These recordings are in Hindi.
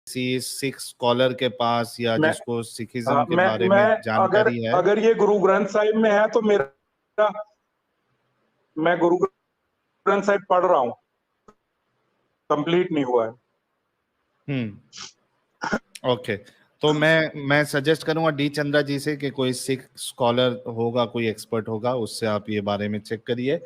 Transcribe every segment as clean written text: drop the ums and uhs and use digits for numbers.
किसी सिख स्कॉलर के पास या मैं जिसको सिखिज्म के मैं बारे मैं में अगर जानकारी है? अगर ये गुरु ग्रंथ साहिब में है तो मेरा मैं गुरु ग्रंथ साहिब पढ़ रहा हूँ, कंप्लीट नहीं हुआ है। ओके, तो मैं सजेस्ट करूंगा डी चंद्रा जी से कि कोई सिख स्कॉलर होगा, कोई एक्सपर्ट होगा, उससे आप ये बारे में चेक करिए।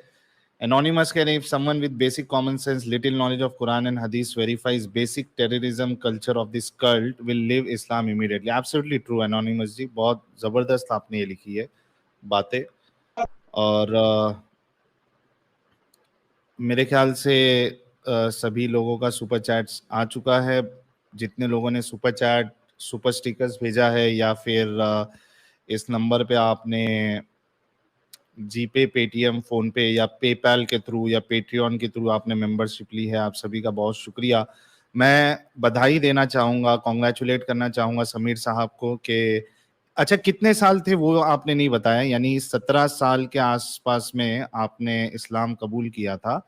Anonymous कह रहे हैं, if someone with basic common sense, little knowledge of Quran and Hadith verifies basic terrorism culture of this cult, will leave Islam immediately. Absolutely true, Anonymous जी, बहुत जबरदस्त आपने ये लिखी है बातें। और मेरे ख्याल से सभी लोगों का सुपर चैट आ चुका है। जितने लोगों ने सुपर चैट, सुपर स्टिकर्स भेजा है, या फिर इस नंबर पे आपने जीपे, पेटीएम, फोन पे या पेपैल के थ्रू या पेट्रियन के थ्रू आपने मेंबरशिप ली है, आप सभी का बहुत शुक्रिया। मैं बधाई देना चाहूँगा, कॉन्ग्रेचुलेट करना चाहूँगा समीर साहब को कि अच्छा कितने साल थे वो आपने नहीं बताया, यानी 17 साल के आसपास में आपने इस्लाम कबूल किया था,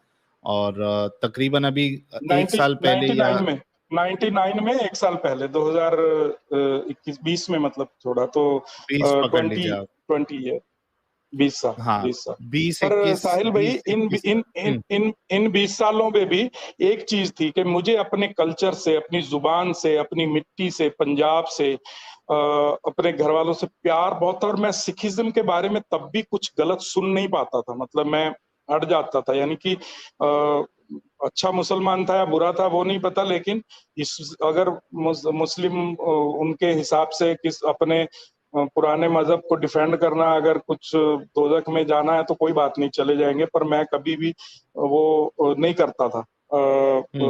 और तकरीबन अभी एक साल पहले या 99 में, एक साल पहले 2021-20 में, मतलब थोड़ा तो 20 पकड़ 20 लीजिए आप। 20 20 साल, हाँ, 20 साल। 20 पर 21, साहिल भाई, 20 इन 21। इन इन इन इन 20 सालों में भी एक चीज थी कि मुझे अपने कल्चर से, अपनी जुबान से, अपनी मिट्टी से, पंजाब से, अपने घर वालों से प्यार बहुत था। और मैं सिखिज्म के बारे में तब भी कुछ गलत सुन नहीं पाता था, मतलब मैं अड़ जाता था। यानी कि अच्छा मुसलमान था या बुरा था वो नहीं पता, लेकिन इस अगर मुस्लिम उनके हिसाब से किस अपने पुराने मजहब को डिफेंड करना, अगर कुछ दोजख में जाना है तो कोई बात नहीं, चले जाएंगे। पर मैं कभी भी वो नहीं करता था।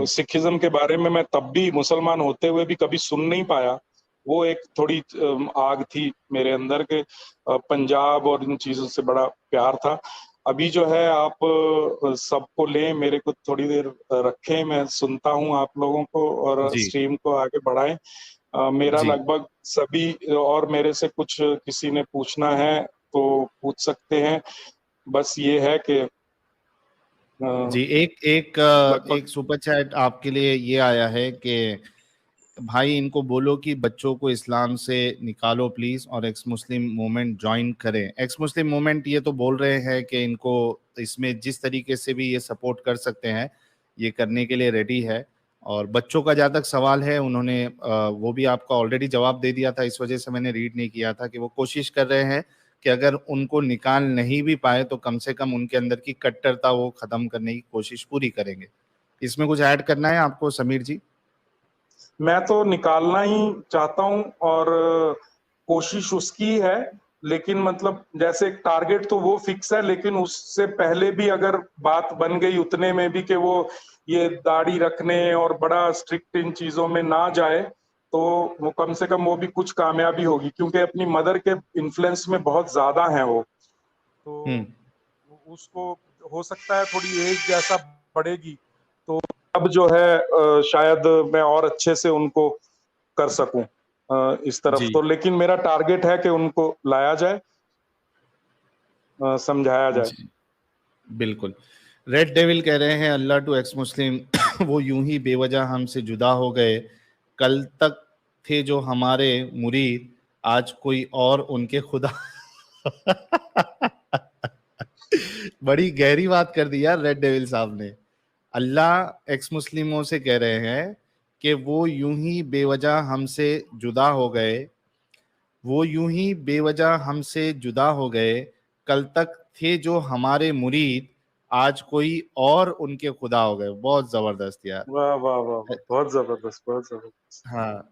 सिखिज्म के बारे में मैं तब भी, मुसलमान होते हुए भी, कभी सुन नहीं पाया। वो एक थोड़ी आग थी मेरे अंदर के पंजाब और इन चीजों से बड़ा प्यार था। अभी जो है आप सबको लें, मेरे को थोड़ी देर रखें, मैं सुनता हूँ आप लोगों को, और जी स्ट्रीम को आगे बढ़ाएं। मेरा जी लगभग सभी, और मेरे से कुछ किसी ने पूछना है तो पूछ सकते हैं। बस ये है कि जी, लगभग एक सुपर चैट आपके लिए ये आया है कि भाई इनको बोलो कि बच्चों को इस्लाम से निकालो प्लीज, और एक्स मुस्लिम मूवमेंट ज्वाइन करें। एक्स मुस्लिम मूवमेंट ये तो बोल रहे हैं कि इनको इसमें जिस तरीके से भी ये सपोर्ट कर सकते हैं, ये करने के लिए रेडी है। और बच्चों का जहाँ तक सवाल है, उन्होंने वो भी आपका ऑलरेडी जवाब दे दिया था, इस वजह से मैंने रीड नहीं किया था, कि वो कोशिश कर रहे हैं कि अगर उनको निकाल नहीं भी पाए तो कम से कम उनके अंदर की कट्टरता वो खत्म करने की कोशिश पूरी करेंगे। इसमें कुछ ऐड करना है आपको समीर जी? मैं तो निकालना ही चाहता हूँ, और कोशिश उसकी है। लेकिन मतलब जैसे एक टारगेट तो वो फिक्स है, लेकिन उससे पहले भी अगर बात बन गई उतने में भी कि वो ये दाढ़ी रखने और बड़ा स्ट्रिक्ट इन चीजों में ना जाए, तो वो कम से कम वो भी कुछ कामयाबी होगी, क्योंकि अपनी मदर के इन्फ्लुएंस में बहुत ज्यादा है वो। तो उसको हो सकता है थोड़ी एज जैसा बढ़ेगी तो अब जो है शायद मैं और अच्छे से उनको कर सकूं इस तरफ जी तो। लेकिन मेरा टारगेट है कि उनको लाया जाए, समझाया जाए। जी, बिल्कुल। रेड डेविल कह रहे हैं, अल्लाह टू एक्स मुस्लिम, वो यूं ही बेवजह हमसे जुदा हो गए। कल तक थे जो हमारे मुरीद, आज कोई और उनके खुदा। बड़ी गहरी बात कर दी यार रेड डेविल साहब ने। अल्लाह एक्स मुस्लिमों से कह रहे हैं कि वो यूं ही बेवजह हमसे जुदा हो गए, वो यूं ही बेवजह हमसे जुदा हो गए। कल तक थे जो हमारे मुरीद, आज कोई और उनके खुदा हो गए। बहुत जबरदस्त यार। वाह वाह वाह वाह, बहुत जबरदस्त, बहुत जबरदस्त। हाँ,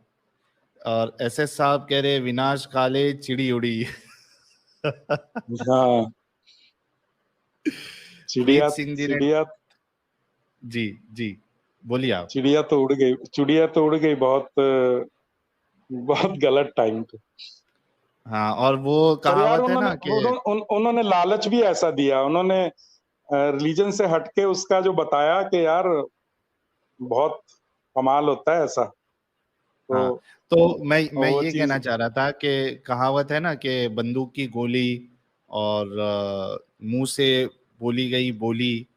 और एस एस साहब कह रहे विनाश काले चिड़ी उड़ी। हाँ, प्रीत चिड़िया सिंह जी ने, चिड़िया जी जी, बोलिए आप। चिड़िया तो उड़ गई, चिड़िया तो उड़ गई बहुत बहुत गलत टाइम पे। हाँ, और वो पर यार कहावत है ना कि उन्होंने लालच भी ऐसा दिया, उन्होंने रिलीजन से हटके उसका जो बताया कि यार बहुत कमाल होता है ऐसा। तो हाँ, तो मैं वो ये चीज, कहना चाह रहा था कि कहावत है ना कि बंदूक की गोली और मुंह से बोली गई बोली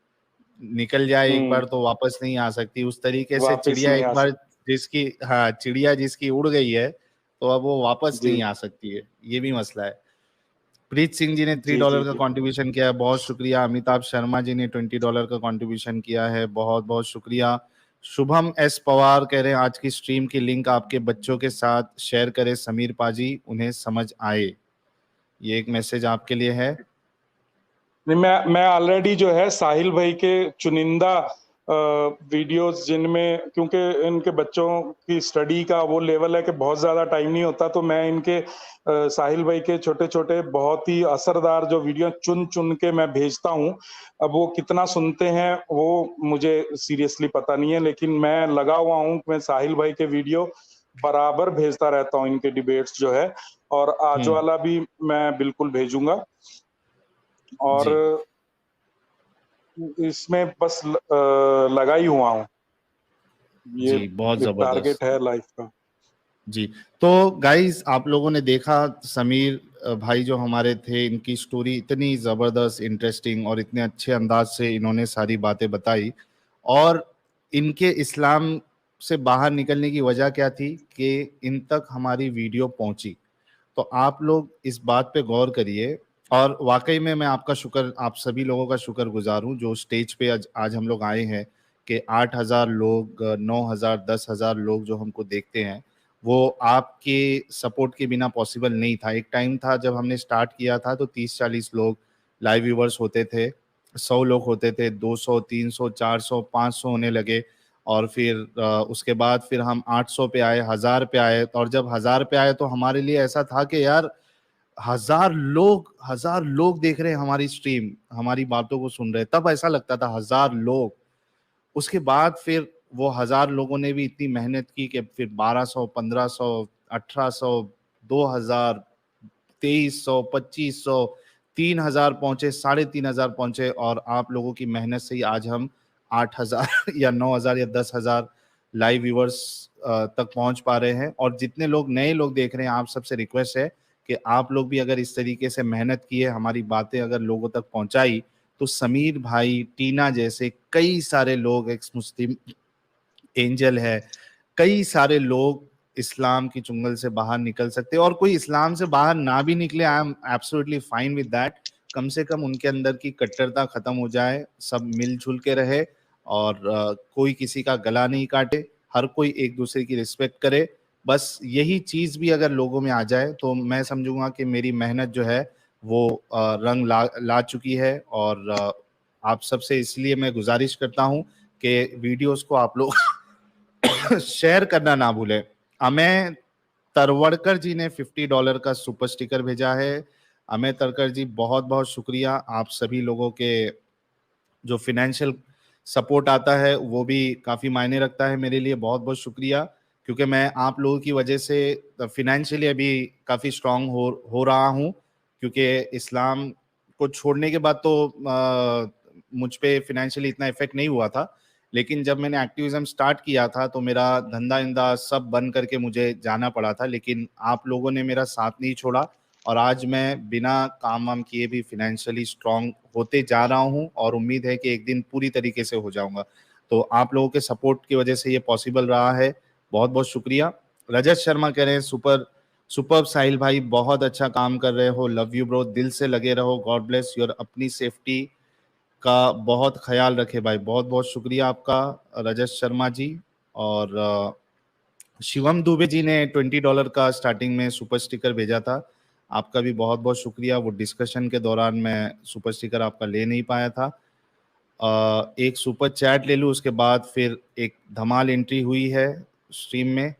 निकल जाए एक हम्म, बार तो वापस नहीं आ सकती, उस तरीके से वापिस चिड़िया नहीं एक आ बार सकता। जिसकी, हाँ, चिड़िया जिसकी उड़ गई है तो अब वो वापस जी नहीं आ सकती है, ये भी मसला है। प्रीत सिंह जी ने जी जी $3 का जी। कंट्रीब्यूशन किया है, बहुत शुक्रिया। अमिताभ शर्मा जी ने $20 का कंट्रीब्यूशन किया है, बहुत बहुत शुक्रिया। शुभम एस पवार कह रहे हैं आज की स्ट्रीम की लिंक आपके बच्चों के साथ शेयर करें समीर पाजी, उन्हें समझ आए। ये एक मैसेज आपके लिए है। नहीं, मैं ऑलरेडी जो है साहिल भाई के चुनिंदा वीडियोस जिनमें, क्योंकि इनके बच्चों की स्टडी का वो लेवल है कि बहुत ज्यादा टाइम नहीं होता, तो मैं इनके साहिल भाई के छोटे छोटे बहुत ही असरदार जो वीडियो चुन चुन के मैं भेजता हूँ। अब वो कितना सुनते हैं वो मुझे सीरियसली पता नहीं है, लेकिन मैं लगा हुआ हूँ, मैं साहिल भाई के वीडियो बराबर भेजता रहता हूँ, इनके डिबेट्स जो है, और आज वाला भी मैं बिल्कुल भेजूंगा। और जी इसमें बस लगा ही हुआ हूँ, ये जी, बहुत एक जबरदस्त। टारगेट है लाइफ का। जी, तो गाइस आप लोगों ने देखा समीर भाई जो हमारे थे, इनकी स्टोरी इतनी ज़बरदस्त, इंटरेस्टिंग और इतने अच्छे अंदाज से इन्होंने सारी बातें बताई। और इनके इस्लाम से बाहर निकलने की वजह क्या थी कि इन तक हमारी वीडियो पहुंची। तो आप लोग इस बात पे गौर करिए। और वाकई में मैं आपका शुक्र, आप सभी लोगों का शुक्रगुजार हूँ जो स्टेज पे आज हम लोग आए हैं कि 8,000 लोग, 9,000, 10,000 लोग जो हमको देखते हैं, वो आपके सपोर्ट के बिना पॉसिबल नहीं था। एक टाइम था जब हमने स्टार्ट किया था तो 30-40 लोग लाइव व्यूवर्स होते थे, 100 लोग होते थे, 200, 300, 400, 500 होने लगे। और फिर उसके बाद फिर हम 800 पे आए, 1000 पे आए। और जब 1000 पे आए तो हमारे लिए ऐसा था कि यार 1000 लोग देख रहे हैं हमारी स्ट्रीम, हमारी बातों को सुन रहे हैं, तब ऐसा लगता था 1000 लोग। उसके बाद फिर वो 1000 लोगों ने भी इतनी मेहनत की कि फिर 1200, 1500, 1800, 2000, 2300, 2500, 3000 पहुंचे, 3500 पहुंचे। और आप लोगों की मेहनत से ही आज हम 8000 या 9000 या 10,000 लाइव व्यूअर्स तक पहुंच पा रहे हैं। और जितने लोग नए लोग देख रहे हैं, आप सबसे रिक्वेस्ट है कि आप लोग भी अगर इस तरीके से मेहनत किए, हमारी बातें अगर लोगों तक पहुंचाई, तो समीर भाई, टीना जैसे कई सारे लोग, एक्स मुस्लिम एंजल है, कई सारे लोग इस्लाम की चुंगल से बाहर निकल सकते हैं। और कोई इस्लाम से बाहर ना भी निकले, I am absolutely fine with that. कम से कम उनके अंदर की कट्टरता खत्म हो जाए, सब मिलजुल के रहे, और कोई किसी का गला नहीं काटे, हर कोई एक दूसरे की रिस्पेक्ट करे। बस यही चीज भी अगर लोगों में आ जाए तो मैं समझूंगा कि मेरी मेहनत जो है वो रंग ला चुकी है। और आप सबसे इसलिए मैं गुजारिश करता हूँ कि वीडियोस को आप लोग शेयर करना ना भूलें। अमेय तरवड़कर जी ने $50 का सुपर स्टिकर भेजा है। अमेय तरकर जी, बहुत बहुत शुक्रिया। आप सभी लोगों के जो फाइनेंशियल सपोर्ट आता है वो भी काफ़ी मायने रखता है मेरे लिए। बहुत बहुत शुक्रिया, क्योंकि मैं आप लोगों की वजह से फिनेंशियली अभी काफ़ी स्ट्रांग हो रहा हूँ। क्योंकि इस्लाम को छोड़ने के बाद तो मुझ पे फिनेंशियली इतना इफेक्ट नहीं हुआ था, लेकिन जब मैंने एक्टिविज्म स्टार्ट किया था तो मेरा धंधा इंदा सब बंद करके मुझे जाना पड़ा था। लेकिन आप लोगों ने मेरा साथ नहीं छोड़ा, और आज मैं बिना काम वाम किए भी फिनेंशियली स्ट्रांग होते जा रहा हूँ, और उम्मीद है कि एक दिन पूरी तरीके से हो जाऊंगा। तो आप लोगों के सपोर्ट की वजह से ये पॉसिबल रहा है। बहुत बहुत शुक्रिया। रजत शर्मा कह रहे हैं सुपर सुपर साहिल भाई, बहुत अच्छा काम कर रहे हो, लव यू ब्रो, दिल से लगे रहो, गॉड ब्लेस योर, अपनी सेफ्टी का बहुत ख्याल रखे भाई। बहुत बहुत शुक्रिया आपका रजत शर्मा जी। और शिवम दुबे जी ने $20 का स्टार्टिंग में सुपर स्टिकर भेजा था, आपका भी बहुत बहुत शुक्रिया। वो डिस्कशन के दौरान मैं सुपर स्टिकर आपका ले नहीं पाया था। एक सुपर चैट ले लूँ, उसके बाद फिर एक धमाल एंट्री हुई है स्ट्रीम में।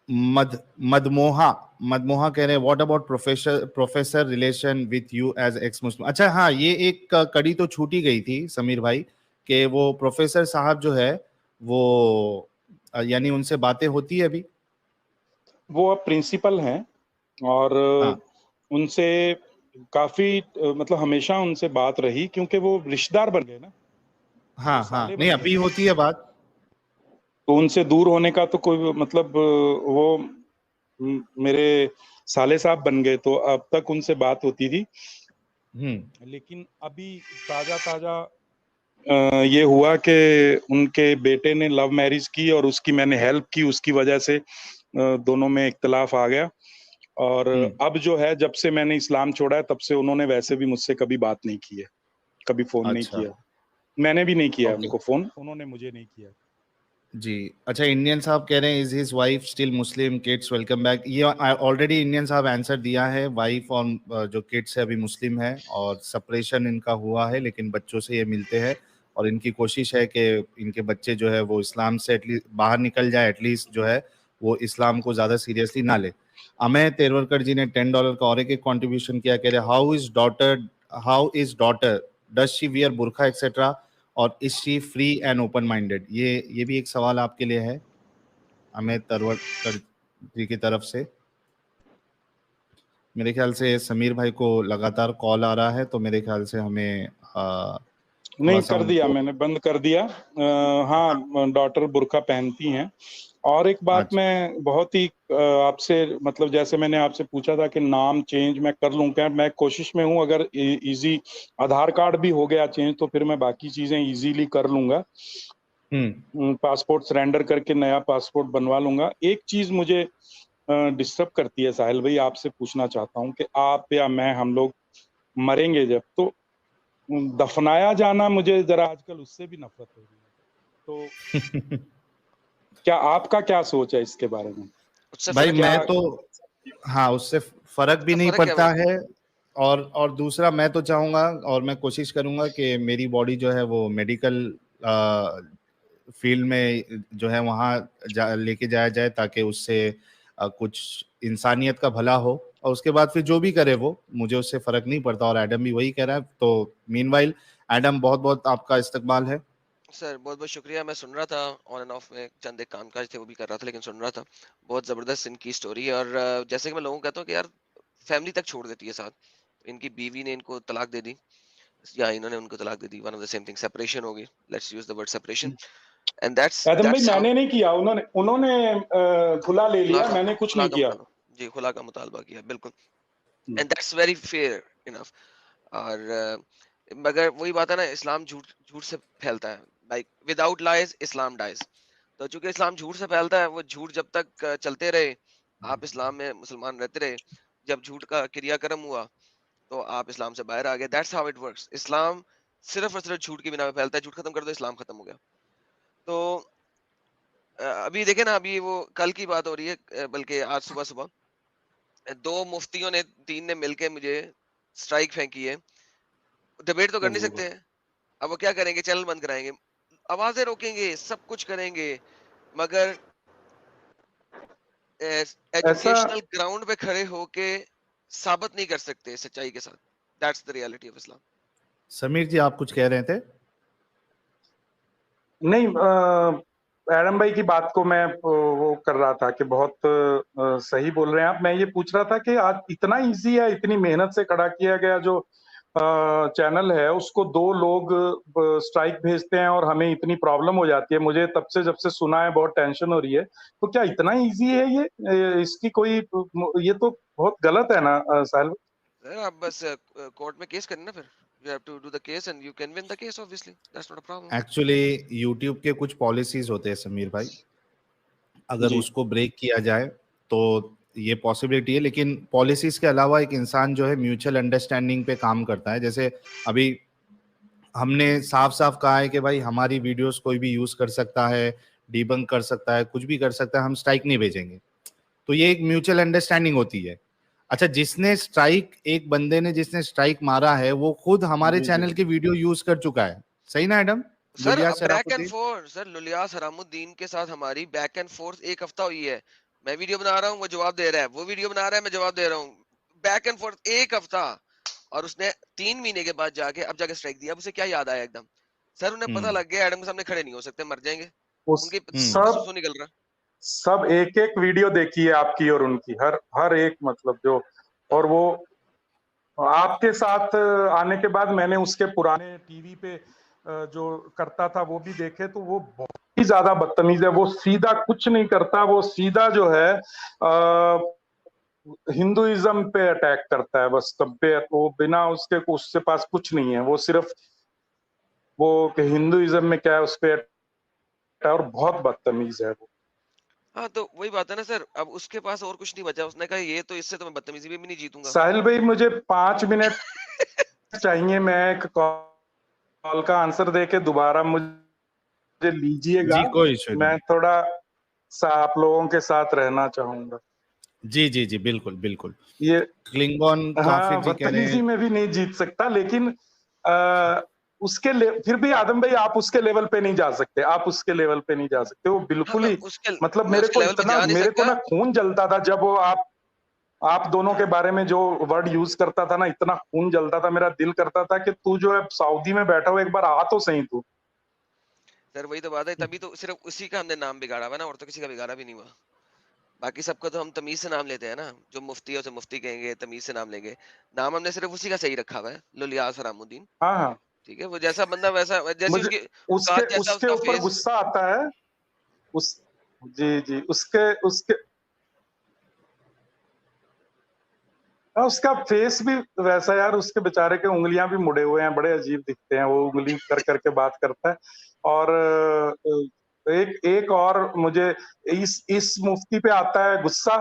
मदमोहा मदमोहा कह रहे हैं what about professor relation with you as ex Muslim. अच्छा हाँ, ये एक कड़ी तो छूटी गई थी समीर भाई, कि वो प्रोफेसर साहब जो है वो यानी उनसे बातें होती है अभी। वो अब प्रिंसिपल हैं, और हाँ उनसे काफी मतलब हमेशा उनसे बात रही, क्योंकि वो रिश्तेदार बन गए ना, वो हाँ हाँ, साले नहीं बन गए अभी ना। होती है बात। तो उनसे दूर होने का तो कोई मतलब, वो मेरे साले साहब बन गए, तो अब तक उनसे बात होती थी। हम्म। लेकिन अभी ताजा ताजा ये हुआ कि उनके बेटे ने लव मैरिज की और उसकी मैंने हेल्प की, उसकी वजह से दोनों में इख्तिलाफ आ गया। और अब जो है, जब से मैंने इस्लाम छोड़ा है तब से उन्होंने वैसे भी मुझसे कभी बात नहीं की है, कभी फोन नहीं अच्छा। किया। मैंने भी नहीं किया ओके उनको फोन, उन्होंने मुझे नहीं किया। जी। अच्छा, इंडियन साहब कह रहे हैं is his wife still Muslim, kids welcome back. ये ऑलरेडी इंडियन साहब आंसर दिया है, वाइफ और जो किड्स है अभी मुस्लिम है और सेपरेशन इनका हुआ है, लेकिन बच्चों से ये मिलते हैं और इनकी कोशिश है कि इनके बच्चे जो है वो इस्लाम से एटलीस्ट बाहर निकल जाए, एटलीस्ट जो है वो इस्लाम को ज़्यादा सीरियसली ना ले। अमय तेरवरकर जी ने $10 का और एक कॉन्ट्रीब्यूशन किया, कह रहे how is daughter does she wear बुरखा एक्सेट्रा और is she free and open minded. ये भी एक सवाल आपके लिए है अमित तरवड़कर जी की तरफ से। मेरे ख्याल से समीर भाई को लगातार कॉल आ रहा है, तो मेरे ख्याल से हमें थोड़ा नहीं, सा कर दिया उनको। मैंने, बंद कर दिया। हाँ, डॉटर बुर्का पहनती हैं। और एक बात अच्छा। मैं बहुत ही आपसे, मतलब जैसे मैंने आपसे पूछा था कि नाम चेंज मैं कर लूं क्या, मैं कोशिश में हूं, अगर इजी आधार कार्ड भी हो गया चेंज तो फिर मैं बाकी चीजें इजीली कर लूंगा। पासपोर्ट सरेंडर करके नया पासपोर्ट बनवा लूंगा। एक चीज मुझे डिस्टर्ब करती है साहिल भाई, आपसे पूछना चाहता हूँ कि आप या मैं, हम लोग मरेंगे जब, तो दफनाया जाना, मुझे जरा आजकल उससे भी नफरत हो रही है। तो क्या आपका क्या सोच है इसके बारे में? उससे भाई फर्क क्या मैं है? तो, हाँ, उससे फर्क भी उसका नहीं फर्क क्या पड़ता भाई? है। और दूसरा मैं तो चाहूंगा और मैं कोशिश करूंगा कि मेरी बॉडी जो है वो मेडिकल फील्ड में जो है वहाँ लेके जाया जाए, ताकि उससे कुछ इंसानियत का भला हो, और उसके बाद फिर जो भी करे वो, मुझे उससे फर्क नहीं पड़ता। और एडम भी वही कह रहा है। तो मीनवाइल एडम, बहुत बहुत आपका इस्तकबाल है। सर बहुत बहुत शुक्रिया। मैं सुन रहा था ऑन एंड ऑफ में, चंद एक कामकाज थे वो भी कर रहा था, लेकिन सुन रहा था। बहुत जबरदस्त इनकी स्टोरी है। और जैसे कि मैं लोगों को कहता हूँ कि यार फैमिली तक छोड़ देती है साथ। इनकी बीवी ने इनको तलाक दे दी, या इन्होंने उनको तलाक दे दी, one of the same thing, separation होगी, let's use the word separation. And that's Adam भाई, दैट्स हाउ। मैंने नहीं किया, उन्होंने उन्होंने खुला ले खुला लिया, का मैंने कुछ खुला नहीं का किया। मुतालबा, जी खुला का मुतालबा किया, बिल्कुल। And that's very fair enough. और मगर वही बात है ना, इस्लाम झूठ झूठ से फैलता है। लाइक विदाउट लाइज इस्लाम डाइज। तो चूंकि इस्लाम झूठ से फैलता है, वो झूठ जब तक चलते रहे, आप इस्लाम में मुसलमान रहते रहे, जब झूठ का क्रियाक्रम हुआ तो आप इस्लाम से बाहर आ गए। That's how it works. इस्लाम सिर्फ और सिर्फ झूठ की बिना पे फैलता है। झूठ खत्म कर दो, इस्लाम खत्म हो गया। तो अभी देखे ना, अभी वो कल की बात हो रही है, बल्कि आज सुबह सुबह दो मुफ्तियों ने, तीन ने मिलके मुझे स्ट्राइक फेंकी है। डिबेट तो कर नहीं सकते हैं। अब वो क्या करेंगे? चैनल बंद कराएंगे, आवाजें रोकेंगे, सब कुछ करेंगे, मगर ऐसा एजुकेशनल ग्राउंड पे खड़े होके साबित नहीं कर सकते सच्चाई के साथ। That's the reality of Islam. Sameer ji, आप कुछ कह रहे थे? नहीं, एडम भाई की बात को मैं वो कर रहा था कि बहुत सही बोल रहे हैं आप। मैं ये पूछ रहा था कि आज इतना इजी है, इतनी मेहनत से खड़ा किया गया जो चैनल है, उसको दो लोग स्ट्राइक भेजते हैं और हमें इतनी प्रॉब्लम हो जाती है। मुझे तब से, जब से सुना है, बहुत टेंशन हो रही है। तो क्या इतना इजी है ये? इसकी कोई, ये तो बहुत गलत है ना साहिल? आप बस कोर्ट में केस करें ना, फिर you have to do the case and you can win the case, obviously that's not a problem. Actually YouTube के कुछ पॉलिसीज होते हैं समीर भाई, अगर जी उसको ब्रेक किया जाए तो ये पॉसिबिलिटी है। लेकिन पॉलिसीज के अलावा एक इंसान जो है म्यूचुअल अंडरस्टैंडिंग पे काम करता है। जैसे अभी हमने साफ साफ कहा है कि भाई हमारी वीडियोस कोई भी यूज कर सकता है, डिबंक कर सकता है, कुछ भी कर सकता है, हम स्ट्राइक नहीं भेजेंगे। तो ये एक म्यूचुअल अंडरस्टैंडिंग होती है। अच्छा, एक बंदे ने जिसने स्ट्राइक मारा है वो खुद हमारे जी जी। चैनल की वीडियो यूज कर चुका है, सही ना एडम? सर लुलिया बैक एंड शराफुद्दीन। फोर्थ, सर लुलियास हरामुद्दीन के साथ हमारी बैक एंड फोर्थ एक हफ्ता हुई है। मैं वीडियो बना रहा हूँ, वो जवाब दे रहा है, वो वीडियो बना रहा है, मैं जवाब दे रहा हूँ। बैक एंड फोर्थ एक हफ्ता। और उसने 3 महीने के बाद जाके, अब जाके स्ट्राइक दिया। अब उसे क्या याद आया एकदम? सर उन्हें पता हम्म। लग गया एडम के सामने खड़े नहीं हो सकते, मर जाएंगे। उस उनके मुंह से हम्म। सब सुसु निकल रहा। सब एक एक वीडियो देखी है आपकी और उनकी, हर हर एक, मतलब जो, और वो आपके साथ आने के बाद मैंने उसके पुराने टीवी पे जो करता था वो भी देखे, तो वो बहुत ही ज्यादा बदतमीज है। वो सीधा कुछ नहीं करता, वो सीधा जो है हिंदुइज्म पे अटैक करता है बस। तब पे वो बिना उसके, उसके पास कुछ नहीं है, वो सिर्फ वो कि हिंदुइज्म में क्या है उस पे, और बहुत बदतमीज है वो। हाँ, तो वही बात है ना सर, अब उसके पास और कुछ नहीं बचा, उसने कहा ये तो इससे तो मैं बदतमीजी में भी नहीं जीतूंगा। साहिल भाई मुझे 5 मिनट चाहिए, मैं एक कॉल का आंसर दे के दोबारा मुझे लीजिएगा, जी कोई इशू नहीं। मैं थोड़ा सा आप लोगों के साथ रहना चाहूंगा। जी जी जी बिल्कुल बिल्कुल। ये क्लिंगन काफिर हाँ, जी कह रहे बदतमीजी हैं, में भी नहीं जीत सकता, लेकिन फिर भी आदम भाई आप उसके लेवल पे नहीं जा सकते, आप उसके लेवल पे नहीं जा सकते, वो हाँ, बिल्कुल ही, मतलब मैं मेरे उसके को लेवल पे इतना, जा नहीं मेरे को सकता। ना खून जलता था जब वो आप दोनों के बारे में जो वर्ड यूज करता था ना, इतना खून जलता था, मेरा दिल करता था कि तू जो है सऊदी में बैठा हो, एक बार आ तो सही तू। सर वही तो बात है, तभी तो सिर्फ उसी का हमने नाम बिगाड़ा हुआ ना, और तो किसी का बिगाड़ा भी नहीं हुआ। बाकी सबका तो हम तमीज से नाम लेते हैं ना, जो मुफ्ती है उसे मुफ्ती कहेंगे, तमीज से नाम लेंगे। नाम हमने सिर्फ उसी का सही रखा हुआ है, लुलियास फरामुद्दीन। हाँ हाँ, ठीक है, वो जैसा बंदा वैसा, जैसी मुझे उसकी उसके औकात, जैसा उसके उसका ऊपर फेस। गुस्सा आता है, उस जी जी, उसके उसके उसका फेस भी वैसा यार, उसके बेचारे के उंगलियां भी मुड़े हुए हैं, बड़े अजीब दिखते हैं, वो उंगली कर करके बात करता है। और एक एक और मुझे इस मुफ्ती पे आता है गुस्सा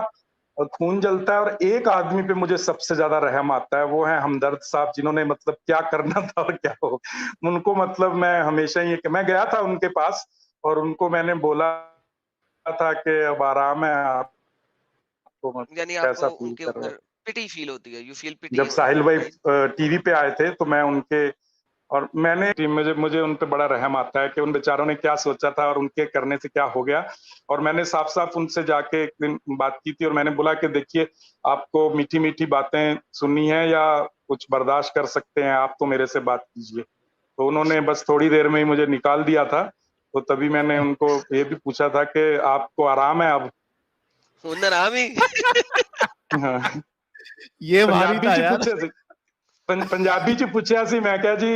और खून जलता है, और एक आदमी पे मुझे सबसे ज्यादा रहम आता है, वो है हमदर्द साहब, जिन्होंने मतलब क्या करना था और क्या हो, उनको मतलब मैं हमेशा ही, मैं गया था उनके पास और उनको मैंने बोला था कि अब आराम है, आपको मतलब यानी कैसा आपको फील उनके कर रहे ऊपर हैं। पिटी फील होती है, यू फील जब पिटी ऑन साहिल भाई गाइस। टीवी पे आए थे तो मैं उनके, और मैंने मुझे मुझे उन पे बड़ा रहम आता है कि उन बेचारों ने क्या सोचा था और उनके करने से क्या हो गया। और मैंने साफ साफ उनसे जाके एक दिन बात की थी और मैंने बोला कि देखिए, आपको मीठी मीठी बातें सुननी है या कुछ बर्दाश्त कर सकते हैं, आप तो मेरे से बात कीजिए। तो उन्होंने बस थोड़ी देर में ही मुझे निकाल दिया था। तो तभी मैंने उनको ये भी पूछा था कि आपको आराम है अब। हुनर आमी। हाँ, ये भारी पंजाबी था च यार। पूछे सी, पंजाबी च पूछया सी, मैं क्या जी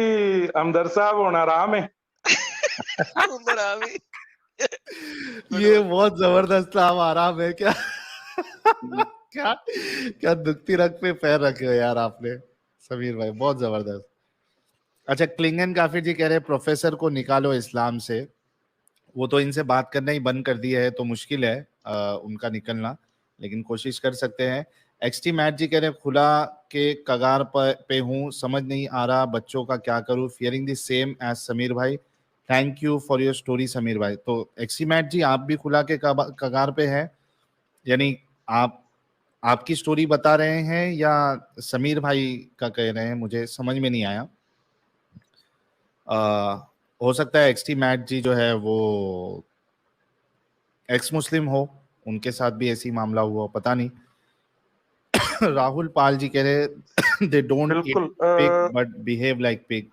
हमदर्द साहब हुण आराम है। हुनर आमी। गुड ये वन। बहुत जबरदस्त था, हम आराम है क्या? क्या क्या दुखती रग पे पैर रखे हो यार आपने, समीर भाई, बहुत जबरदस्त। अच्छा, क्लिंगन काफिर जी कह रहे हैं प्रोफेसर को निकालो इस्लाम से, वो तो इनसे बात करना ही बंद कर दिया है, तो मुश्किल है उनका निकलना, लेकिन कोशिश कर सकते हैं। एक्सटी मैट जी कह रहे हैं खुला के कगार पे हूँ, समझ नहीं आ रहा बच्चों का क्या करूँ, fearing the same age Sameer भाई, thank you for your story Sameer भाई। तो एक्सटी मैट जी आप भी खुला के कगार पे हैं, यानी आप आपकी स्टोरी बता रहे हैं या समीर भाई का कह रहे हैं, मुझे समझ में नहीं आया। हो सकता है एक्सटी मैट जी जो है वो एक्स मुस्लिम हो, उनके साथ भी ऐसी मामला हुआ हो, पता नहीं। राहुल पाल जी कह रहे दे डोंट ईट बिल्कुल pig but behave like pig.